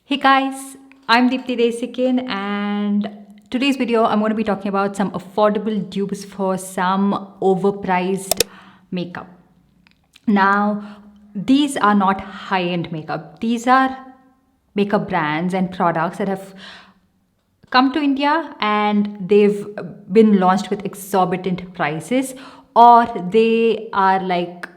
Hey guys, I'm Deepthi and today's video I'm going to be talking about some affordable dupes for some overpriced makeup. Now, these are not high-end makeup. These are makeup brands and products that have come to India and they've been launched with exorbitant prices, or they are like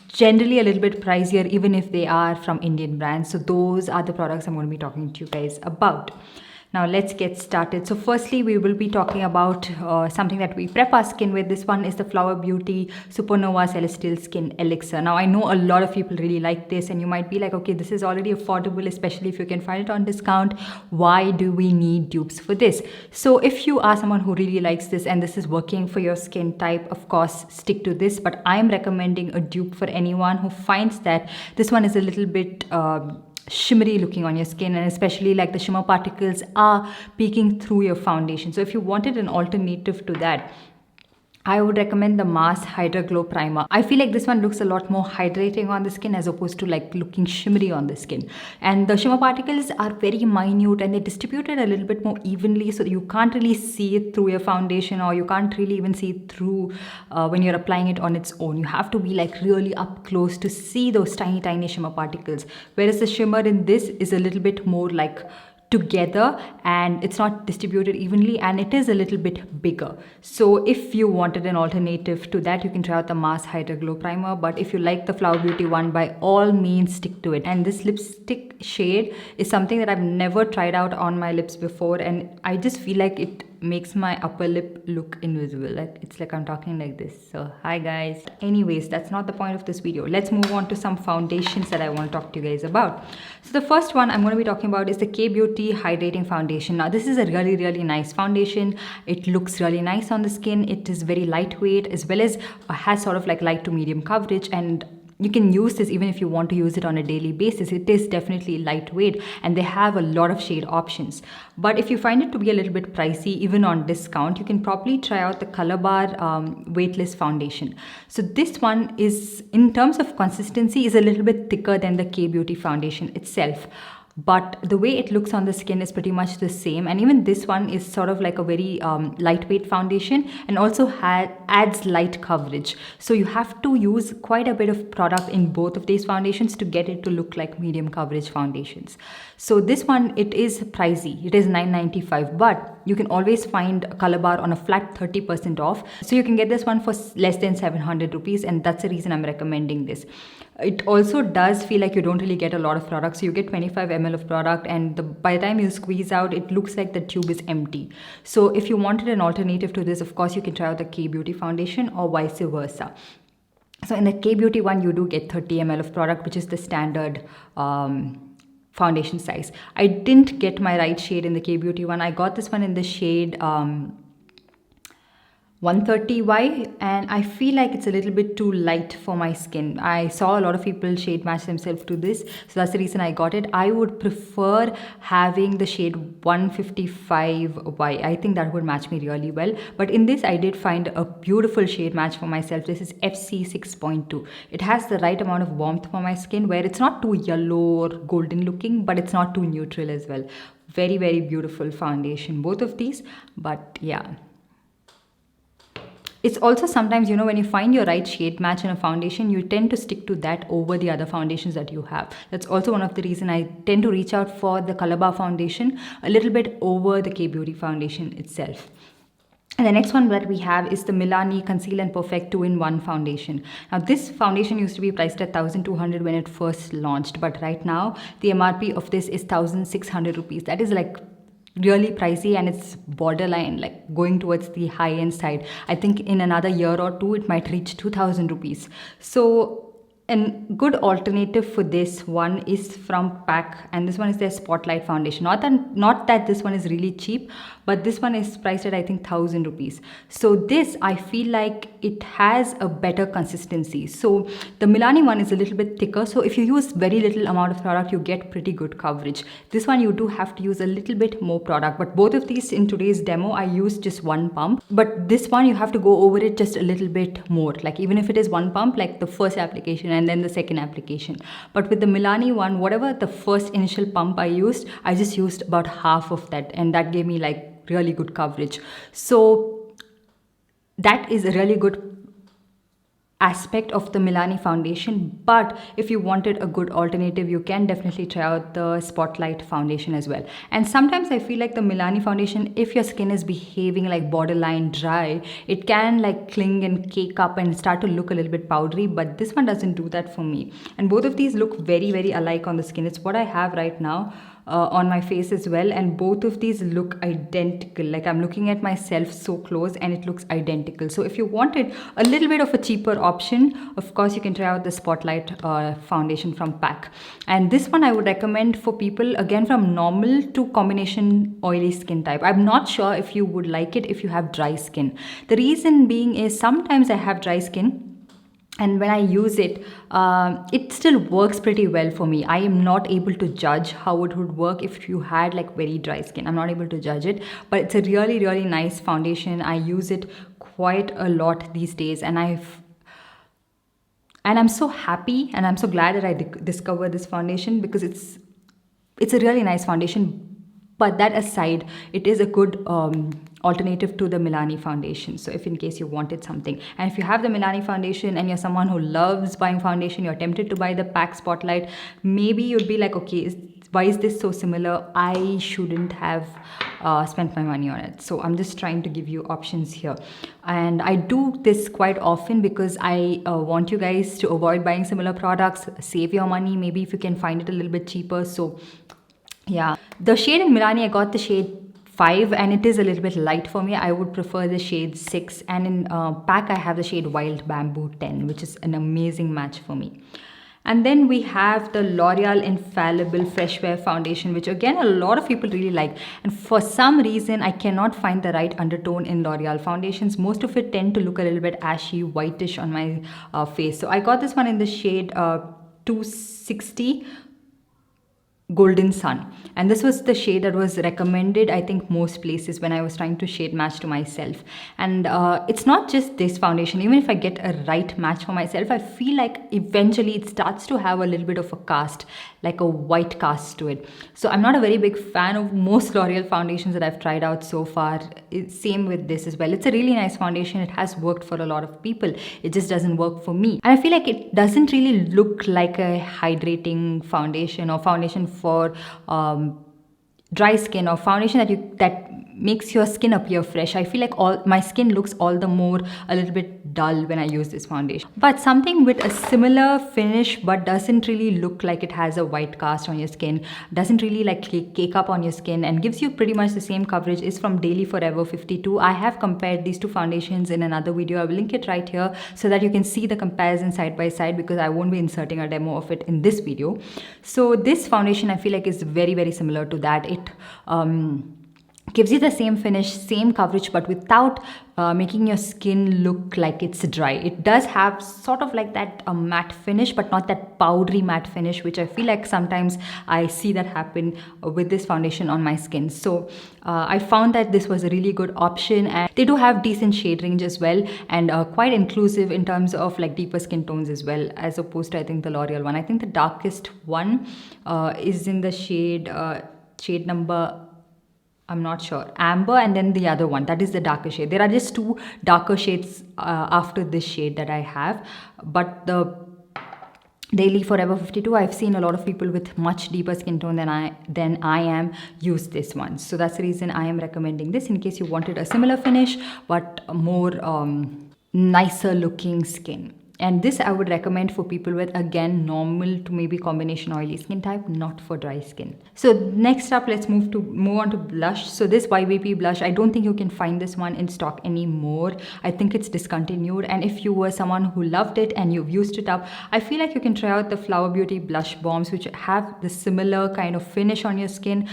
generally a little bit pricier even if they are from Indian brands. So those are the products I'm going to be talking to you guys about. Now let's get started. So firstly, we will be talking about something that we prep our skin with. This one is the Flower Beauty Supernova Celestial Skin Elixir. Now I know a lot of people really like this and you might be like, okay, this is already affordable, especially if you can find it on discount. Why do we need dupes for this? So if you are someone who really likes this and this is working for your skin type, of course, stick to this. But I'm recommending a dupe for anyone who finds that this one is a little bit shimmery looking on your skin, and especially like the shimmer particles are peeking through your foundation. So if you wanted an alternative to that, I would recommend the Mars Hydra Glow Primer. I feel like this one looks a lot more hydrating on the skin as opposed to like looking shimmery on the skin. And the shimmer particles are very minute and they're distributed a little bit more evenly, so you can't really see it through your foundation, or you can't really even see it through when you're applying it on its own. You have to be like really up close to see those tiny shimmer particles. Whereas the shimmer in this is a little bit more like together and it's not distributed evenly, and it is a little bit bigger. So if you wanted an alternative to that, you can try out the Mars Hydra Glow Primer. But if you like the Flower Beauty one, by all means stick to it. And this lipstick shade is something that I've never tried out on my lips before, and I just feel like it makes my upper lip look invisible. Like it's like I'm talking like this. So hi guys. Anyways, that's not the point of this video. Let's move on to some foundations that I want to talk to you guys about. So the first one I'm going to be talking about is the K Beauty Hydrating Foundation. Now this is a really nice foundation. It looks really nice on the skin. It is very lightweight, as well as has sort of like light to medium coverage, and you can use this even if you want to use it on a daily basis. It is definitely lightweight and they have a lot of shade options. But if you find it to be a little bit pricey, even on discount, you can probably try out the Color Bar Weightless Foundation. So this one is, in terms of consistency, is a little bit thicker than the K Beauty foundation itself. But the way it looks on the skin is pretty much the same, and even this one is sort of like a very lightweight foundation, and also adds light coverage. So you have to use quite a bit of product in both of these foundations to get it to look like medium coverage foundations. So this one, it is pricey. It is $9.95, but you can always find Color Bar on a flat 30% off. So you can get this one for less than 700 rupees, and that's the reason I'm recommending this. It also does feel like you don't really get a lot of product. So you get 25 ml of product, and by the time you squeeze out, it looks like the tube is empty. So if you wanted an alternative to this, of course, you can try out the K Beauty foundation or vice versa. So in the K Beauty one, you do get 30 ml of product, which is the standard foundation size. I didn't get my right shade in the K Beauty one. I got this one in the shade 130Y, and I feel like it's a little bit too light for my skin. I saw a lot of people shade match themselves to this, so that's the reason I got it. I would prefer having the shade 155Y. I think that would match me really well. But in this, I did find a beautiful shade match for myself. This is FC 6.2. It has the right amount of warmth for my skin, where it's not too yellow or golden looking, but it's not too neutral as well. Very beautiful foundation, both of these. But yeah, it's also sometimes, when you find your right shade match in a foundation, you tend to stick to that over the other foundations that you have. That's also one of the reasons I tend to reach out for the Color Bar foundation a little bit over the K Beauty foundation itself. And the next one that we have is the Milani Conceal and Perfect 2-in-1 foundation. Now this foundation used to be priced at 1,200 when it first launched, but right now the MRP of this is 1,600 rupees. That is like really pricey, and it's borderline like going towards the high end side. I think in another year or two it might reach 2,000 rupees. So a good alternative for this one is from PAC, and this one is their Spotlight foundation. Not that this one is really cheap, but this one is priced at I think 1,000 rupees. So this, I feel like it has a better consistency. So the Milani one is a little bit thicker, so if you use very little amount of product, you get pretty good coverage. This one you do have to use a little bit more product, but both of these in today's demo I used just one pump, but this one you have to go over it just a little bit more. Like even if it is one pump, like the first application and then the second application. But with the Milani one, whatever the first initial pump I just used about half of that, and that gave me like really good coverage. So that is a really good aspect of the Milani foundation. But if you wanted a good alternative, you can definitely try out the Spotlight foundation as well. And sometimes I feel like the Milani foundation, if your skin is behaving like borderline dry, it can like cling and cake up and start to look a little bit powdery, but this one doesn't do that for me. And both of these look very, very alike on the skin. It's what I have right now on my face as well, and both of these look identical. Like I'm looking at myself so close and it looks identical. So if you wanted a little bit of a cheaper option, of course you can try out the Spotlight foundation from PAC. And this one I would recommend for people again from normal to combination oily skin type. I'm not sure if you would like it if you have dry skin. The reason being is sometimes I have dry skin, and when I use it, it still works pretty well for me. I am not able to judge how it would work if you had like very dry skin. I'm not able to judge it, but it's a really, really nice foundation. I use it quite a lot these days, and I'm so happy and I'm so glad that I discovered this foundation, because it's a really nice foundation. But that aside, it is a good alternative to the Milani foundation. So if in case you wanted something, and if you have the Milani foundation and you're someone who loves buying foundation, you're tempted to buy the PAC Spotlight, maybe you'd be like, okay, why is this so similar? I shouldn't have spent my money on it. So I'm just trying to give you options here. And I do this quite often because I want you guys to avoid buying similar products, save your money, maybe if you can find it a little bit cheaper. So yeah, the shade in Milani, I got the shade 5 and it is a little bit light for me. I would prefer the shade 6, and in PAC I have the shade Wild Bamboo 10, which is an amazing match for me. And then we have the Loreal Infallible Fresh Wear Foundation, which again a lot of people really like. And for some reason, I cannot find the right undertone in L'Oreal foundations. Most of it tend to look a little bit ashy, whitish on my face. So I got this one in the shade 260 Golden Sun, and this was the shade that was recommended I think most places when I was trying to shade match to myself. And it's not just this foundation. Even if I get a right match for myself, I feel like eventually it starts to have a little bit of a cast, like a white cast to it. So I'm not a very big fan of most L'Oreal foundations that I've tried out so far. Same with this as well. It's a really nice foundation. It has worked for a lot of people. It just doesn't work for me, and I feel like it doesn't really look like a hydrating foundation or foundation for dry skin, or foundation that makes your skin appear fresh. I feel like all my skin looks all the more a little bit dull when I use this foundation. But something with a similar finish but doesn't really look like it has a white cast on your skin, doesn't really like cake up on your skin, and gives you pretty much the same coverage is from Daily Forever 52. I have compared these two foundations in another video. I will link it right here so that you can see the comparison side by side, because I won't be inserting a demo of it in this video. So this foundation I feel like is very, very similar to that. It gives you the same finish, same coverage, but without making your skin look like it's dry. It does have sort of like that matte finish, but not that powdery matte finish, which I feel like sometimes I see that happen with this foundation on my skin. So I found that this was a really good option, and they do have decent shade range as well, and quite inclusive in terms of like deeper skin tones as well, as opposed to I think the L'Oreal one. I think the darkest one is in the shade number, I'm not sure, amber, and then the other one, that is the darker shade. There are just two darker shades after this shade that I have, but the Daily Forever 52, I've seen a lot of people with much deeper skin tone than I am use this one. So that's the reason I am recommending this, in case you wanted a similar finish but more nicer looking skin. And this I would recommend for people with, again, normal to maybe combination oily skin type, not for dry skin. So next up, let's move on to blush. So this YVP blush, I don't think you can find this one in stock anymore. I think it's discontinued. And if you were someone who loved it and you've used it up, I feel like you can try out the Flower Beauty blush bombs, which have the similar kind of finish on your skin,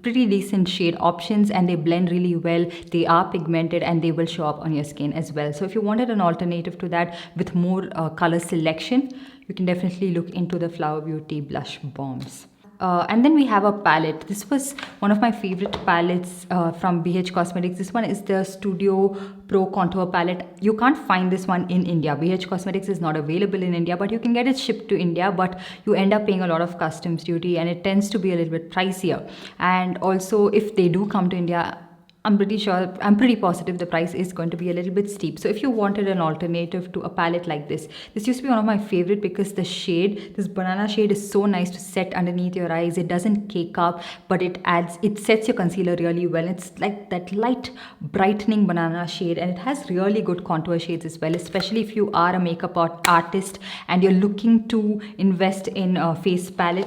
pretty decent shade options, and they blend really well. They are pigmented and they will show up on your skin as well. So if you wanted an alternative to that with more color selection, you can definitely look into the Flower Beauty blush bombs. And then we have a palette. This was one of my favorite palettes from BH Cosmetics. This one is the Studio Pro Contour Palette. You can't find this one in India. BH Cosmetics is not available in India, but you can get it shipped to India, but you end up paying a lot of customs duty and it tends to be a little bit pricier. And also, if they do come to India, I'm pretty positive the price is going to be a little bit steep. So if you wanted an alternative to a palette like this used to be one of my favorite because the shade, this banana shade, is so nice to set underneath your eyes. It doesn't cake up, but it sets your concealer really well. It's like that light brightening banana shade, and it has really good contour shades as well, especially if you are a makeup artist and you're looking to invest in a face palette.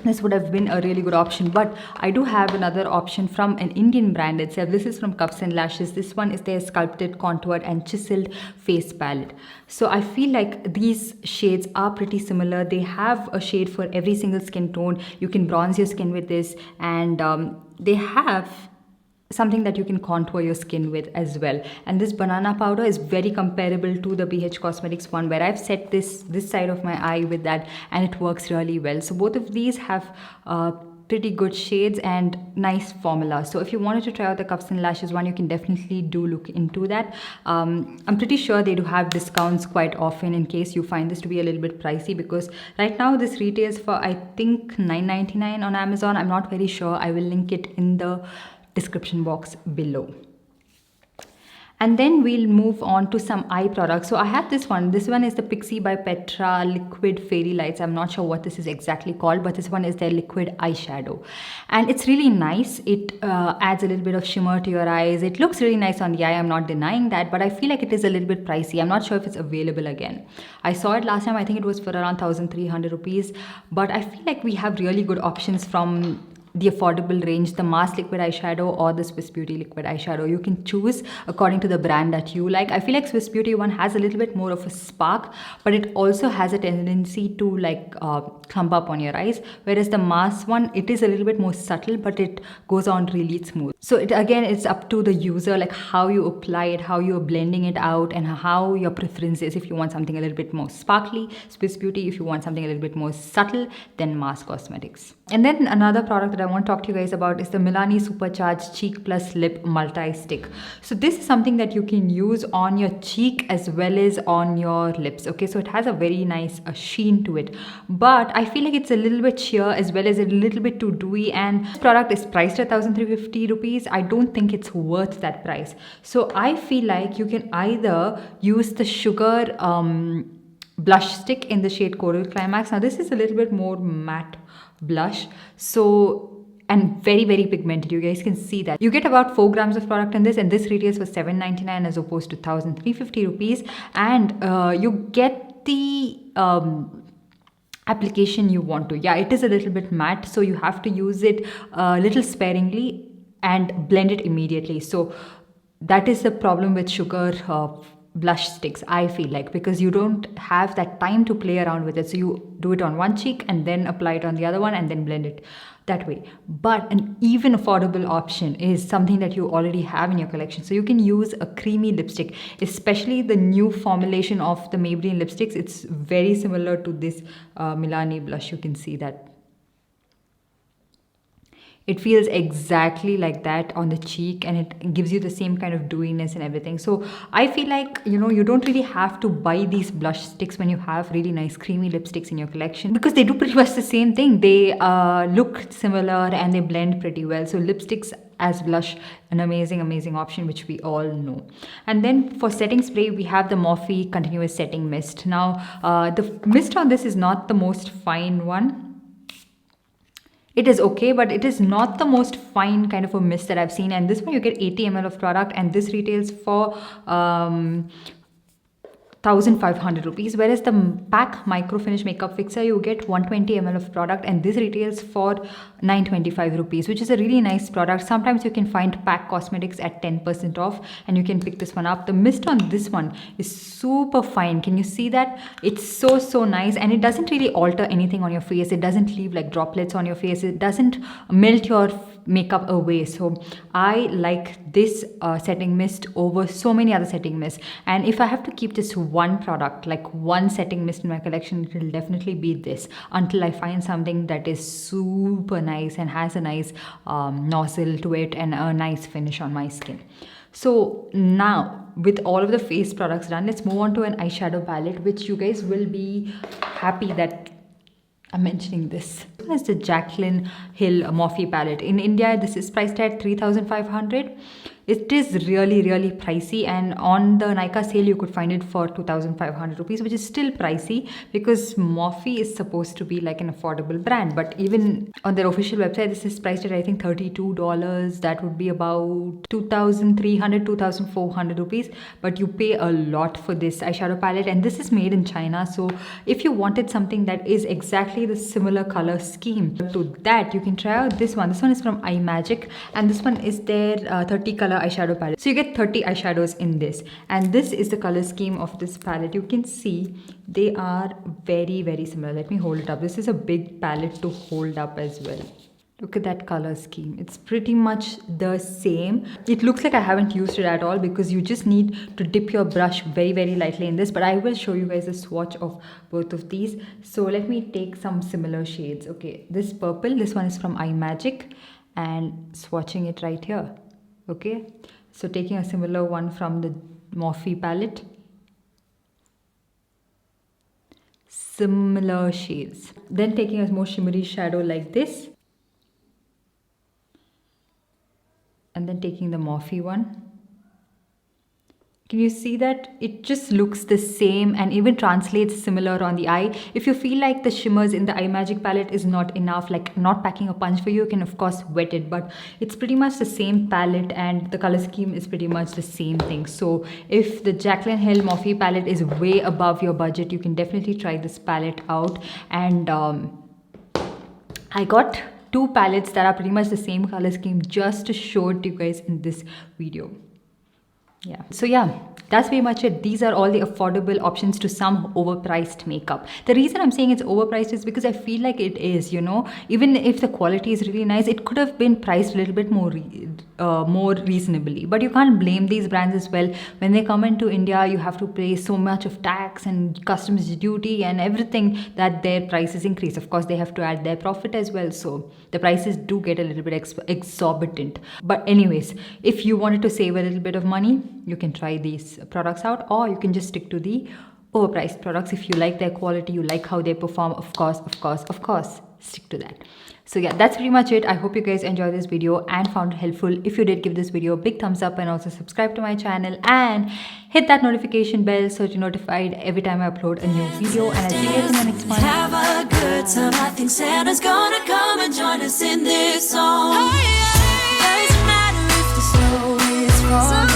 This would have been a really good option. But I do have another option from an Indian brand itself. This is from Cups and Lashes. This one is their sculpted, contoured and chiseled face palette. So I feel like these shades are pretty similar. They have a shade for every single skin tone. You can bronze your skin with this, and they have something that you can contour your skin with as well. And this banana powder is very comparable to the BH Cosmetics one, where I've set this side of my eye with that, and it works really well. So both of these have pretty good shades and nice formula. So if you wanted to try out the Cups and Lashes one, you can definitely do look into that. I'm pretty sure they do have discounts quite often in case you find this to be a little bit pricey, because right now this retails for I think $9.99 on Amazon. I'm not very sure. I will link it in the description box below. And then we'll move on to some eye products. So I have this one. This one is the Pixi by Petra Liquid Fairy Lights. I'm not sure what this is exactly called, but this one is their liquid eyeshadow. And it's really nice. It adds a little bit of shimmer to your eyes. It looks really nice on the eye. I'm not denying that, but I feel like it is a little bit pricey. I'm not sure if it's available again. I saw it last time. I think it was for around 1,300 rupees. But I feel like we have really good options from the affordable range, the Mass Liquid Eyeshadow or the Swiss Beauty Liquid Eyeshadow. You can choose according to the brand that you like. I feel like Swiss Beauty one has a little bit more of a spark, but it also has a tendency to like clump up on your eyes, whereas the Mass one, it is a little bit more subtle, but it goes on really smooth. So it's up to the user, like how you apply it, how you're blending it out, and how your preference is. If you want something a little bit more sparkly, Swiss Beauty. If you want something a little bit more subtle, then Mass Cosmetics. And then another product that I want to talk to you guys about is the Milani Supercharged Cheek Plus Lip Multi-Stick. So this is something that you can use on your cheek as well as on your lips. Okay, so it has a very nice sheen to it, but I feel like it's a little bit sheer as well as a little bit too dewy, and this product is priced at 1,350 rupees. I don't think it's worth that price. So I feel like you can either use the Sugar blush stick in the shade Coral Climax. Now this is a little bit more matte blush, so, and very pigmented. You guys can see that you get about 4 grams of product in this, and this retails for $7.99 as opposed to 1,350 rupees. And you get the application you want to. Yeah, it is a little bit matte, so you have to use it a little sparingly and blend it immediately. So that is the problem with Sugar blush sticks, I feel like, because you don't have that time to play around with it. So you do it on one cheek and then apply it on the other one and then blend it that way. But an even affordable option is something that you already have in your collection. So you can use a creamy lipstick, especially the new formulation of the Maybelline lipsticks. It's very similar to this Milani blush. You can see that. It feels exactly like that on the cheek, and it gives you the same kind of dewiness and everything. So I feel like, you don't really have to buy these blush sticks when you have really nice creamy lipsticks in your collection, because they do pretty much the same thing. They look similar and they blend pretty well. So lipsticks as blush, an amazing option, which we all know. And then for setting spray, we have the Morphe Continuous Setting Mist. Now the mist on this is not the most fine one. It is okay, but it is not the most fine kind of a mist that I've seen. And this one you get 80 ml of product, and this retails for 1,500 rupees, whereas the pack micro finish makeup fixer, you get 120 ml of product, and this retails for 925 rupees, which is a really nice product. Sometimes you can find pack cosmetics at 10% off, and you can pick this one up. The mist on this one is super fine. Can you see that? It's so nice, and it doesn't really alter anything on your face. It doesn't leave like droplets on your face. It doesn't melt your makeup away. So I like this setting mist over so many other setting mists. And if I have to keep just one product, like one setting mist in my collection, it will definitely be this, until I find something that is super nice and has a nice nozzle to it and a nice finish on my skin. So now with all of the face products done, let's move on to an eyeshadow palette, which you guys will be happy that I'm mentioning this. This is the Jaclyn Hill Morphe palette. In India, this is priced at 3,500. It is really pricey, and on the Nykaa sale you could find it for 2,500 rupees, which is still pricey because Morphe is supposed to be like an affordable brand. But even on their official website, this is priced at I think $32. That would be about 2,300, 2,400 rupees. But you pay a lot for this eyeshadow palette, and this is made in China. So if you wanted something that is exactly the similar color scheme to that, you can try out this one. This one is from iMagic, and this one is their 30 color eyeshadow palette. So you get 30 eyeshadows in this, and this is the color scheme of this palette. You can see they are very similar. Let me hold it up. This is a big palette to hold up as well. Look at that color scheme. It's pretty much the same. It looks like I haven't used it at all because you just need to dip your brush very lightly in this, but I will show you guys a swatch of both of these. So let me take some similar shades. Okay, this purple, this one is from iMagic, and swatching it right here. Okay, so taking a similar one from the Morphe palette. Similar shades. Then taking a more shimmery shadow like this. And then taking the Morphe one. Can you see that it just looks the same and even translates similar on the eye? If you feel like the shimmers in the iMagic palette is not enough, like not packing a punch for you, you can of course wet it, but it's pretty much the same palette and the color scheme is pretty much the same thing. So if the Jaclyn Hill Morphe palette is way above your budget, you can definitely try this palette out. And I got two palettes that are pretty much the same color scheme just to show it to you guys in this video. Yeah, so yeah, that's pretty much it. These are all the affordable options to some overpriced makeup. The reason I'm saying it's overpriced is because I feel like it is, you know, even if the quality is really nice, it could have been priced a little bit more reasonably. But you can't blame these brands as well. When they come into India, you have to pay so much of tax and customs duty and everything that their prices increase. Of course, they have to add their profit as well. So the prices do get a little bit exorbitant. But anyways, if you wanted to save a little bit of money, you can try these products out, or you can just stick to the overpriced products. If you like their quality, you like how they perform, of course, stick to that. So yeah, that's pretty much it. I hope you guys enjoyed this video and found it helpful. If you did, give this video a big thumbs up and also subscribe to my channel and hit that notification bell so you're notified every time I upload a new video. And I'll see you guys in the next one. Have a good time. I think Santa's gonna come and join us in this song. Doesn't matter if the snow is falling.